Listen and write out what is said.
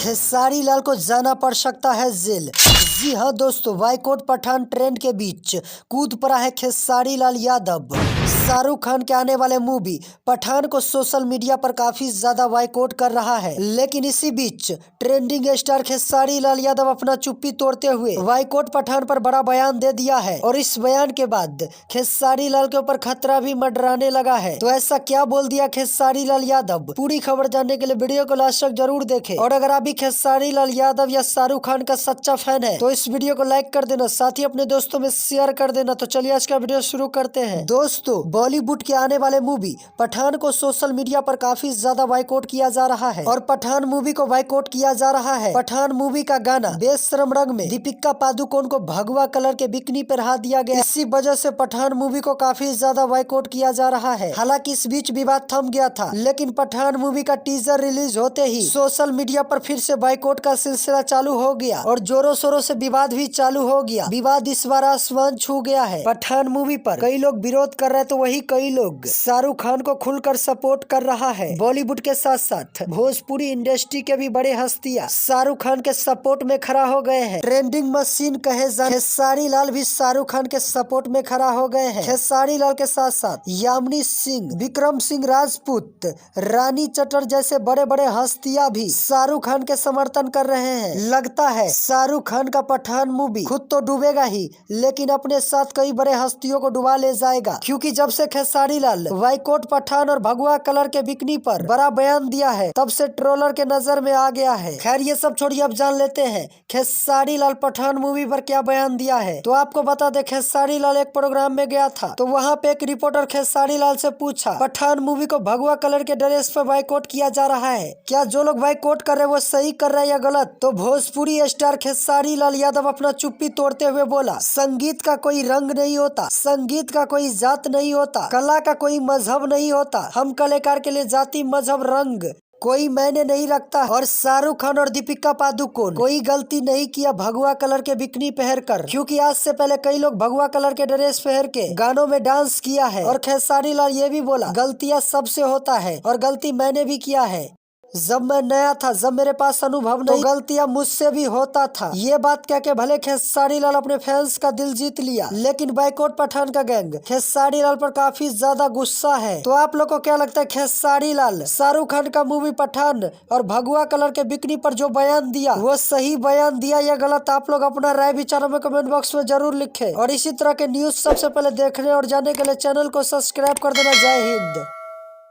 खेसारी लाल को जाना पड़ सकता है जेल। जी हाँ दोस्तों, बाइकॉट पठान ट्रेंड के बीच कूद पड़ा है खेसारी लाल यादव। शाहरुख खान के आने वाले मूवी पठान को सोशल मीडिया पर काफी ज्यादा बाइकआउट कर रहा है, लेकिन इसी बीच ट्रेंडिंग स्टार खेसारी लाल यादव अपना चुप्पी तोड़ते हुए बाइकआउट पठान पर बड़ा बयान दे दिया है। और इस बयान के बाद खेसारी लाल के ऊपर खतरा भी मंडराने लगा है। तो ऐसा क्या बोल दिया खेसारी लाल यादव? पूरी खबर जानने के लिए वीडियो को लास्ट तक जरूर देखें। और अगर आप भी खेसारी लाल यादव या शाहरुख खान का सच्चा फैन है तो इस वीडियो को लाइक कर देना, साथ ही अपने दोस्तों में शेयर कर देना। तो चलिए आज का वीडियो शुरू करते हैं। दोस्तों, बॉलीवुड के आने वाले मूवी पठान को सोशल मीडिया पर काफी ज्यादा बाइकआउट किया जा रहा है और पठान मूवी को बाइकआउट किया जा रहा है। पठान मूवी का गाना बेशरम रंग में दीपिका पादुकोण को भगवा कलर के बिकनी पहना दिया गया। इसी वजह से पठान मूवी को काफी ज्यादा बाइकआउट किया जा रहा है। हालांकि इस बीच विवाद थम गया था, लेकिन पठान मूवी का टीजर रिलीज होते ही सोशल मीडिया पर फिर से बाइकआउट का सिलसिला चालू हो गया और जोरों शोरों से विवाद भी चालू हो गया। विवाद इस बार आसमान छू गया है। पठान मूवी पर कई लोग विरोध कर रहे हैं तो वही कई लोग शाहरुख खान को खुलकर सपोर्ट कर रहा है। बॉलीवुड के साथ साथ भोजपुरी इंडस्ट्री के भी बड़े हस्तियां शाहरुख खान के सपोर्ट में खड़ा हो गए हैं। ट्रेंडिंग मशीन कहे जाने खेसारी लाल भी शाहरुख खान के सपोर्ट में खड़ा हो गए हैं। खेसारी लाल के साथ साथ यामिनी सिंह, विक्रम सिंह राजपूत, रानी चटर जैसे बड़े बड़े हस्तियां भी शाहरुख खान के समर्थन कर रहे हैं। लगता है शाहरुख खान का पठान मूवी खुद तो डूबेगा ही, लेकिन अपने साथ कई बड़े हस्तियों को डुबा ले जाएगा। क्योंकि जब से खेसारी लाल बाइकआउट पठान और भगवा कलर के बिकनी पर बड़ा बयान दिया है, तब से ट्रोलर के नजर में आ गया है। खैर ये सब छोड़िए, अब जान लेते हैं खेसारी लाल पठान मूवी पर क्या बयान दिया है। तो आपको बता दे, खेसारी लाल एक प्रोग्राम में गया था तो वहाँ पे एक रिपोर्टर खेसारी लाल से पूछा, पठान मूवी को भगवा कलर के ड्रेस पे बाइकआउट किया जा रहा है, क्या जो लोग बाइकआउट कर रहे हैं वो सही कर रहे हैं या गलत? तो भोजपुरी स्टार खेसारी लाल यादव अपना चुप्पी तोड़ते हुए बोला, संगीत का कोई रंग नहीं होता, संगीत का कोई जात नहीं होता, कला का कोई मजहब नहीं होता, हम कलाकार के लिए जाति मजहब रंग कोई मैंने नहीं रखता। और शाहरुख खान और दीपिका पादुकोण कोई गलती नहीं किया भगवा कलर के बिकनी पहन कर, क्योंकि आज से पहले कई लोग भगवा कलर के ड्रेस पहन के गानों में डांस किया है। और खेसारी लाल ये भी बोला, गलतियां सबसे होता है और गलती मैंने भी किया है। जब मैं नया था, जब मेरे पास अनुभव नहीं, तो गलतियां मुझसे भी होता था। ये बात कह के भले खेसारी लाल अपने फैंस का दिल जीत लिया, लेकिन बाइकआउट पठान का गैंग खेसारी लाल पर काफी ज्यादा गुस्सा है। तो आप लोग को क्या लगता है, खेसारी लाल शाहरुख खान का मूवी पठान और भगवा कलर के बिकनी पर जो बयान दिया वो सही बयान दिया या गलत? आप लोग अपना राय विचारों में कमेंट बॉक्स में जरूर लिखे। और इसी तरह के न्यूज सबसे पहले देखने और जानने के लिए चैनल को सब्सक्राइब कर देना। जय हिंद।